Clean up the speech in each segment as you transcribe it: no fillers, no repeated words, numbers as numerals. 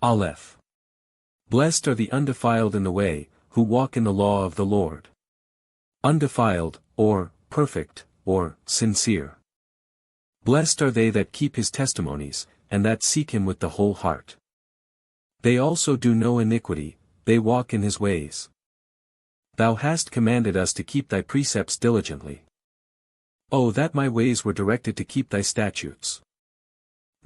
Aleph. Blessed are the undefiled in the way, who walk in the law of the Lord. Undefiled, or perfect, or sincere. Blessed are they that keep his testimonies, and that seek him with the whole heart. They also do no iniquity, they walk in his ways. Thou hast commanded us to keep thy precepts diligently. Oh, that my ways were directed to keep thy statutes!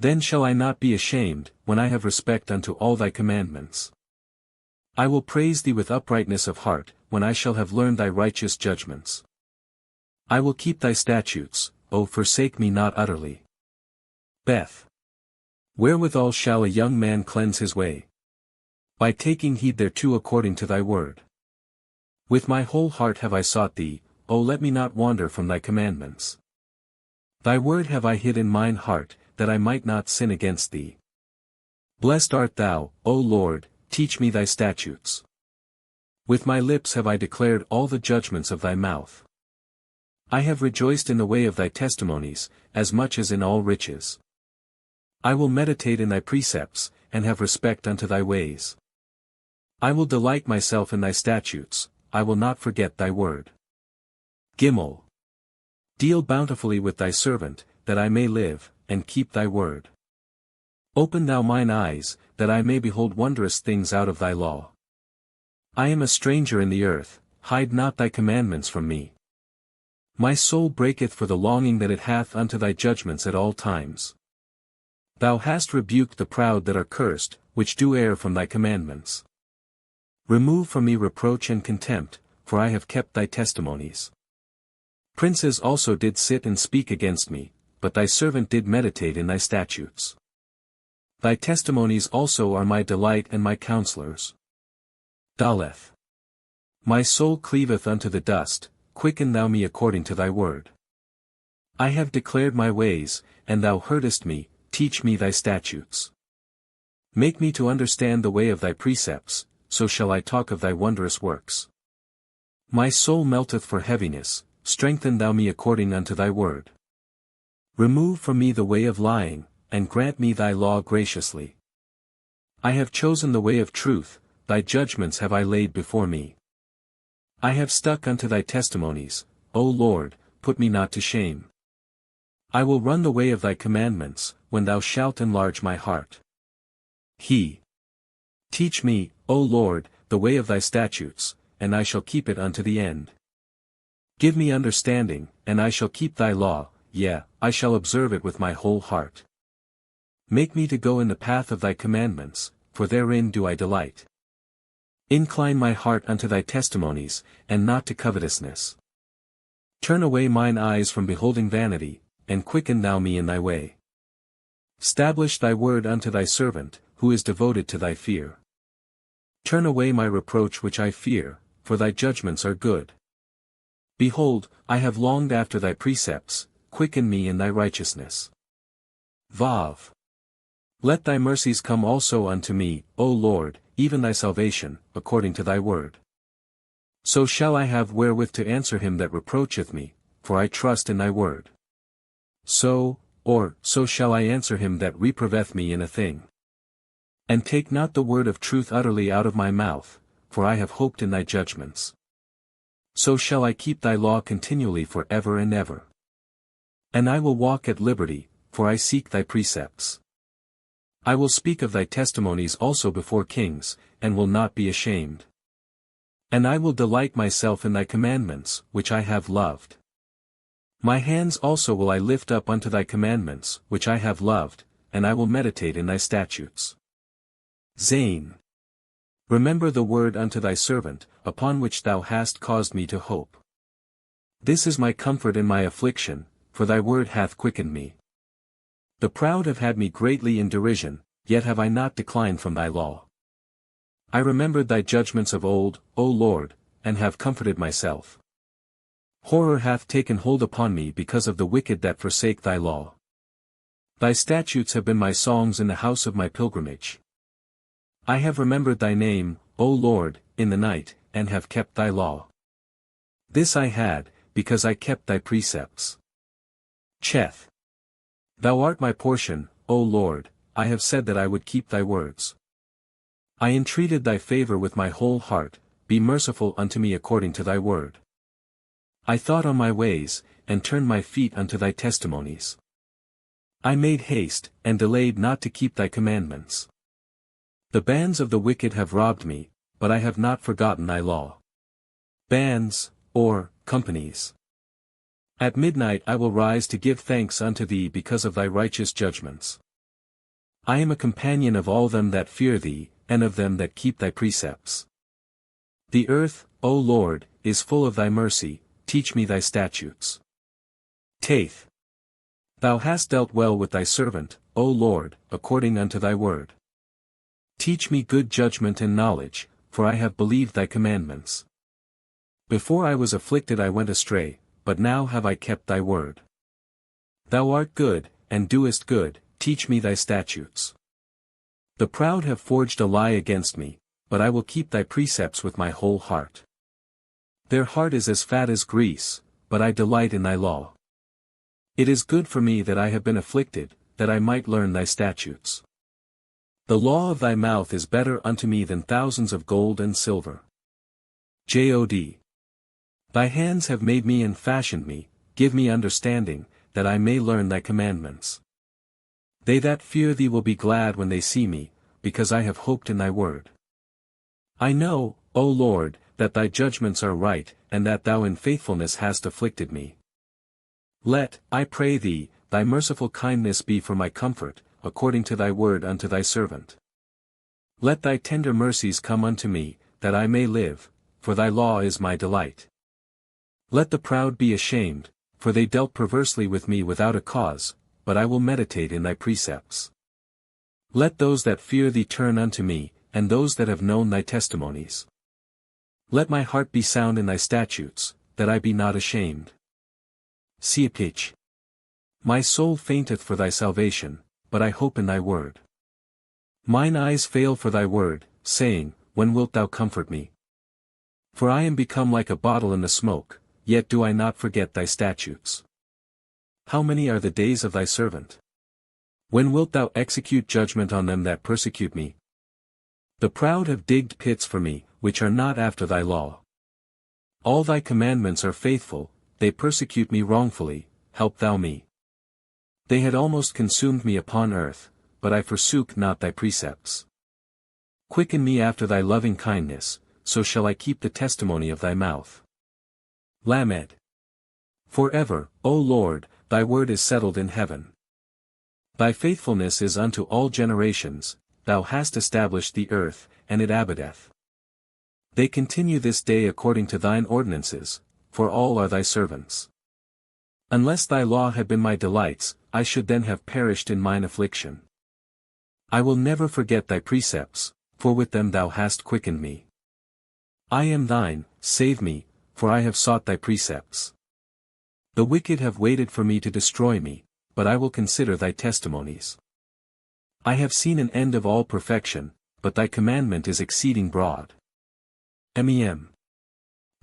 Then shall I not be ashamed, when I have respect unto all thy commandments. I will praise thee with uprightness of heart, when I shall have learned thy righteous judgments. I will keep thy statutes, O forsake me not utterly. Beth. Wherewithal shall a young man cleanse his way? By taking heed thereto according to thy word. With my whole heart have I sought thee, O let me not wander from thy commandments. Thy word have I hid in mine heart, that I might not sin against thee. Blessed art thou, O Lord, teach me thy statutes. With my lips have I declared all the judgments of thy mouth. I have rejoiced in the way of thy testimonies, as much as in all riches. I will meditate in thy precepts, and have respect unto thy ways. I will delight myself in thy statutes, I will not forget thy word. Gimel. Deal bountifully with thy servant, that I may live, and keep thy word. Open thou mine eyes, that I may behold wondrous things out of thy law. I am a stranger in the earth, hide not thy commandments from me. My soul breaketh for the longing that it hath unto thy judgments at all times. Thou hast rebuked the proud that are cursed, which do err from thy commandments. Remove from me reproach and contempt, for I have kept thy testimonies. Princes also did sit and speak against me, but thy servant did meditate in thy statutes. Thy testimonies also are my delight and my counselors. Daleth. My soul cleaveth unto the dust, quicken thou me according to thy word. I have declared my ways, and thou heardest me, teach me thy statutes. Make me to understand the way of thy precepts, so shall I talk of thy wondrous works. My soul melteth for heaviness, strengthen thou me according unto thy word. Remove from me the way of lying, and grant me thy law graciously. I have chosen the way of truth, thy judgments have I laid before me. I have stuck unto thy testimonies, O Lord, put me not to shame. I will run the way of thy commandments, when thou shalt enlarge my heart. Teach me, O Lord, the way of thy statutes, and I shall keep it unto the end. Give me understanding, and I shall keep thy law, yea, I shall observe it with my whole heart. Make me to go in the path of thy commandments, for therein do I delight. Incline my heart unto thy testimonies, and not to covetousness. Turn away mine eyes from beholding vanity, and quicken thou me in thy way. Stablish thy word unto thy servant, who is devoted to thy fear. Turn away my reproach which I fear, for thy judgments are good. Behold, I have longed after thy precepts, quicken me in thy righteousness. Vav. Let thy mercies come also unto me, O Lord, even thy salvation, according to thy word. So shall I have wherewith to answer him that reproacheth me, for I trust in thy word. So shall I answer him that reproveth me in a thing. And take not the word of truth utterly out of my mouth, for I have hoped in thy judgments. So shall I keep thy law continually for ever and ever. And I will walk at liberty, for I seek thy precepts. I will speak of thy testimonies also before kings, and will not be ashamed. And I will delight myself in thy commandments, which I have loved. My hands also will I lift up unto thy commandments, which I have loved, and I will meditate in thy statutes. Zain. Remember the word unto thy servant, upon which thou hast caused me to hope. This is my comfort in my affliction, for thy word hath quickened me. The proud have had me greatly in derision, yet have I not declined from thy law. I remembered thy judgments of old, O Lord, and have comforted myself. Horror hath taken hold upon me because of the wicked that forsake thy law. Thy statutes have been my songs in the house of my pilgrimage. I have remembered thy name, O Lord, in the night, and have kept thy law. This I had, because I kept thy precepts. Cheth. Thou art my portion, O Lord, I have said that I would keep thy words. I entreated thy favor with my whole heart, be merciful unto me according to thy word. I thought on my ways, and turned my feet unto thy testimonies. I made haste, and delayed not to keep thy commandments. The bands of the wicked have robbed me, but I have not forgotten thy law. Bands, or companies. At midnight I will rise to give thanks unto thee because of thy righteous judgments. I am a companion of all them that fear thee, and of them that keep thy precepts. The earth, O Lord, is full of thy mercy, teach me thy statutes. Taith. Thou hast dealt well with thy servant, O Lord, according unto thy word. Teach me good judgment and knowledge, for I have believed thy commandments. Before I was afflicted I went astray, but now have I kept thy word. Thou art good, and doest good, teach me thy statutes. The proud have forged a lie against me, but I will keep thy precepts with my whole heart. Their heart is as fat as grease, but I delight in thy law. It is good for me that I have been afflicted, that I might learn thy statutes. The law of thy mouth is better unto me than thousands of gold and silver. Jod. Thy hands have made me and fashioned me, give me understanding, that I may learn thy commandments. They that fear thee will be glad when they see me, because I have hoped in thy word. I know, O Lord, that thy judgments are right, and that thou in faithfulness hast afflicted me. Let, I pray thee, thy merciful kindness be for my comfort, according to thy word unto thy servant. Let thy tender mercies come unto me, that I may live, for thy law is my delight. Let the proud be ashamed, for they dealt perversely with me without a cause, but I will meditate in thy precepts. Let those that fear thee turn unto me, and those that have known thy testimonies. Let my heart be sound in thy statutes, that I be not ashamed. Seepich. My soul fainteth for thy salvation, but I hope in thy word. Mine eyes fail for thy word, saying, when wilt thou comfort me? For I am become like a bottle in the smoke, yet do I not forget thy statutes. How many are the days of thy servant? When wilt thou execute judgment on them that persecute me? The proud have digged pits for me, which are not after thy law. All thy commandments are faithful, they persecute me wrongfully, help thou me. They had almost consumed me upon earth, but I forsook not thy precepts. Quicken me after thy loving kindness, so shall I keep the testimony of thy mouth. Lamed. Forever, O Lord, thy word is settled in heaven. Thy faithfulness is unto all generations, thou hast established the earth, and it abideth. They continue this day according to thine ordinances, for all are thy servants. Unless thy law had been my delights, I should then have perished in mine affliction. I will never forget thy precepts, for with them thou hast quickened me. I am thine, save me, for I have sought thy precepts. The wicked have waited for me to destroy me, but I will consider thy testimonies. I have seen an end of all perfection, but thy commandment is exceeding broad. Mem.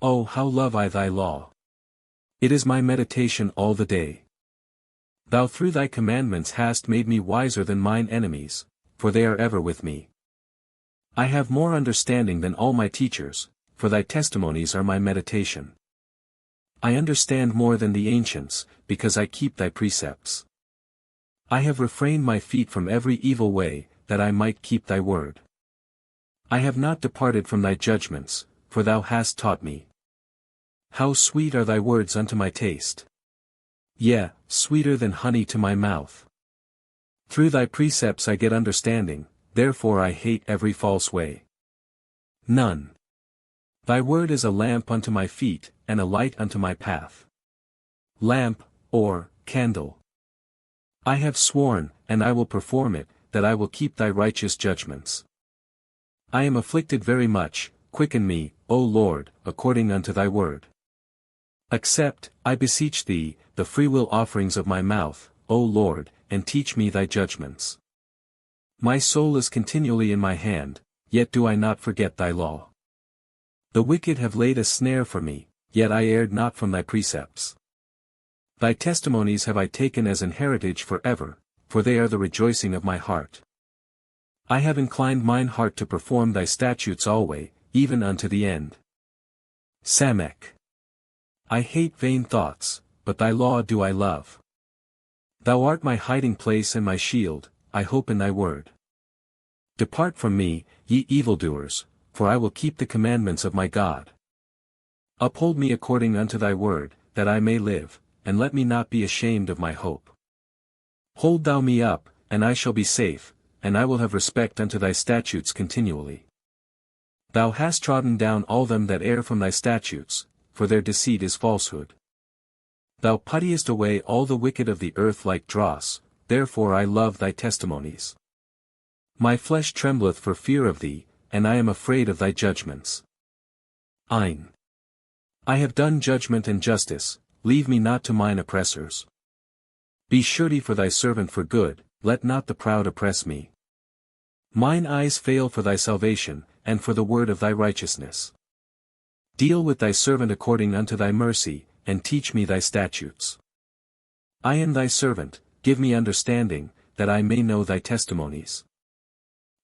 Oh, how love I thy law! It is my meditation all the day. Thou through thy commandments hast made me wiser than mine enemies, for they are ever with me. I have more understanding than all my teachers, for thy testimonies are my meditation. I understand more than the ancients, because I keep thy precepts. I have refrained my feet from every evil way, that I might keep thy word. I have not departed from thy judgments, for thou hast taught me. How sweet are thy words unto my taste! Yea, sweeter than honey to my mouth. Through thy precepts I get understanding, therefore I hate every false way. None. Thy word is a lamp unto my feet, and a light unto my path. Lamp, or candle. I have sworn, and I will perform it, that I will keep thy righteous judgments. I am afflicted very much, quicken me, O Lord, according unto thy word. Accept, I beseech thee, the freewill offerings of my mouth, O Lord, and teach me thy judgments. My soul is continually in my hand, yet do I not forget thy law. The wicked have laid a snare for me, yet I erred not from thy precepts. Thy testimonies have I taken as an heritage for ever, for they are the rejoicing of my heart. I have inclined mine heart to perform thy statutes alway, even unto the end. Samek. I hate vain thoughts, but thy law do I love. Thou art my hiding place and my shield, I hope in thy word. Depart from me, ye evildoers, for I will keep the commandments of my God. Uphold me according unto thy word, that I may live, and let me not be ashamed of my hope. Hold thou me up, and I shall be safe, and I will have respect unto thy statutes continually. Thou hast trodden down all them that err from thy statutes, for their deceit is falsehood. Thou puttiest away all the wicked of the earth like dross, therefore I love thy testimonies. My flesh trembleth for fear of thee, and I am afraid of thy judgments. Ein. I have done judgment and justice, leave me not to mine oppressors. Be surety for thy servant for good, let not the proud oppress me. Mine eyes fail for thy salvation, and for the word of thy righteousness. Deal with thy servant according unto thy mercy, and teach me thy statutes. I am thy servant, give me understanding, that I may know thy testimonies.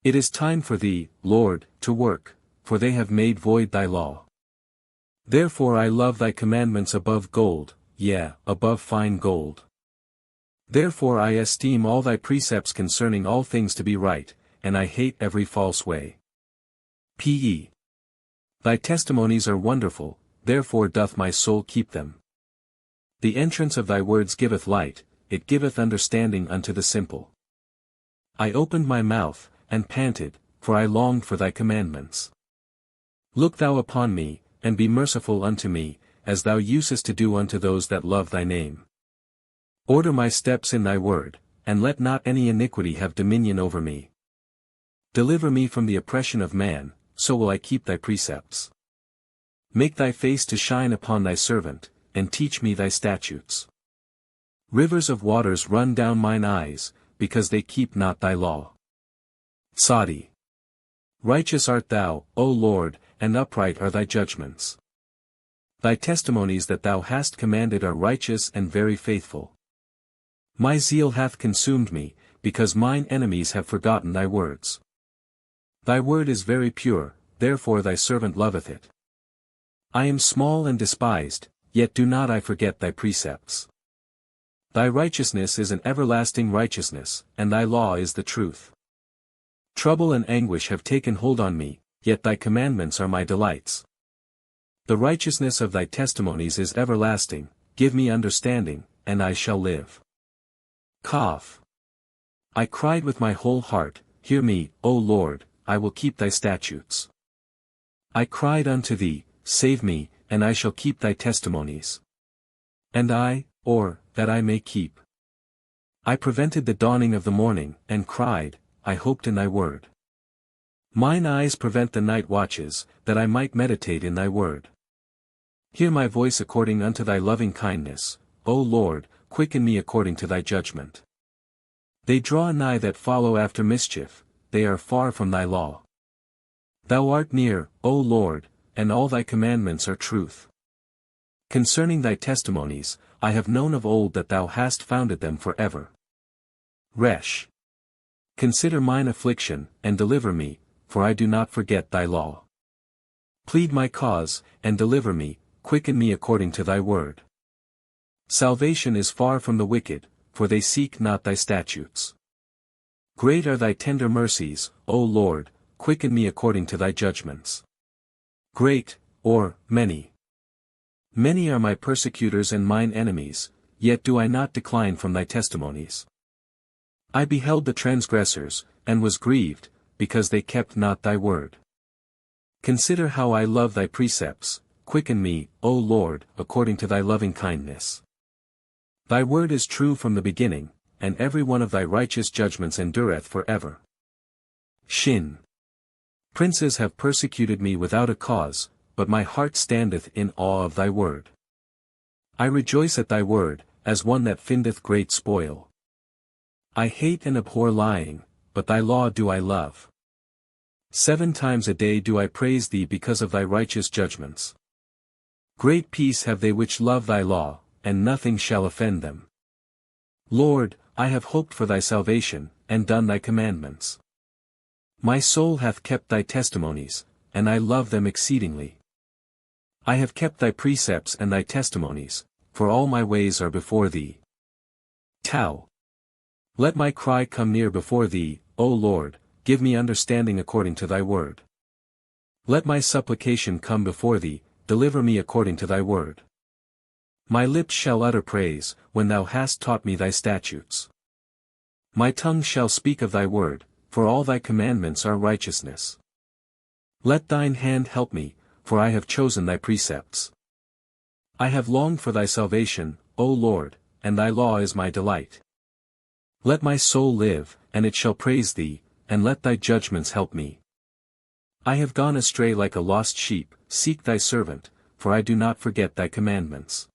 It is time for thee, Lord, to work, for they have made void thy law. Therefore I love thy commandments above gold, yea, above fine gold. Therefore I esteem all thy precepts concerning all things to be right, and I hate every false way. P.E. Thy testimonies are wonderful, therefore doth my soul keep them. The entrance of thy words giveth light, it giveth understanding unto the simple. I opened my mouth, and panted, for I longed for thy commandments. Look thou upon me, and be merciful unto me, as thou usest to do unto those that love thy name. Order my steps in thy word, and let not any iniquity have dominion over me. Deliver me from the oppression of man, so will I keep thy precepts. Make thy face to shine upon thy servant, and teach me thy statutes. Rivers of waters run down mine eyes, because they keep not thy law. Sadi. Righteous art thou, O Lord, and upright are thy judgments. Thy testimonies that thou hast commanded are righteous and very faithful. My zeal hath consumed me, because mine enemies have forgotten thy words. Thy word is very pure, therefore thy servant loveth it. I am small and despised, yet do not I forget thy precepts. Thy righteousness is an everlasting righteousness, and thy law is the truth. Trouble and anguish have taken hold on me, yet thy commandments are my delights. The righteousness of thy testimonies is everlasting, give me understanding, and I shall live. Kaf. I cried with my whole heart, hear me, O Lord, I will keep thy statutes. I cried unto thee, save me, and I shall keep thy testimonies. And I, or, that I may keep. I prevented the dawning of the morning, and cried, I hoped in thy word. Mine eyes prevent the night watches, that I might meditate in thy word. Hear my voice according unto thy loving kindness, O Lord, quicken me according to thy judgment. They draw nigh that follow after mischief, they are far from thy law. Thou art near, O Lord, and all thy commandments are truth. Concerning thy testimonies, I have known of old that thou hast founded them for ever. Resh. Consider mine affliction, and deliver me, for I do not forget thy law. Plead my cause, and deliver me, quicken me according to thy word. Salvation is far from the wicked, for they seek not thy statutes. Great are thy tender mercies, O Lord, quicken me according to thy judgments. Great, or, many. Many are my persecutors and mine enemies, yet do I not decline from thy testimonies. I beheld the transgressors, and was grieved, because they kept not thy word. Consider how I love thy precepts, quicken me, O Lord, according to thy loving kindness. Thy word is true from the beginning, and every one of thy righteous judgments endureth for ever. Shin. Princes have persecuted me without a cause, but my heart standeth in awe of thy word. I rejoice at thy word, as one that findeth great spoil. I hate and abhor lying, but thy law do I love. 7 times a day do I praise thee because of thy righteous judgments. Great peace have they which love thy law, and nothing shall offend them. Lord, I have hoped for thy salvation, and done thy commandments. My soul hath kept thy testimonies, and I love them exceedingly. I have kept thy precepts and thy testimonies, for all my ways are before thee. Tau. Let my cry come near before thee, O Lord, give me understanding according to thy word. Let my supplication come before thee, deliver me according to thy word. My lips shall utter praise, when thou hast taught me thy statutes. My tongue shall speak of thy word, for all thy commandments are righteousness. Let thine hand help me, for I have chosen thy precepts. I have longed for thy salvation, O Lord, and thy law is my delight. Let my soul live, and it shall praise thee, and let thy judgments help me. I have gone astray like a lost sheep, seek thy servant, for I do not forget thy commandments.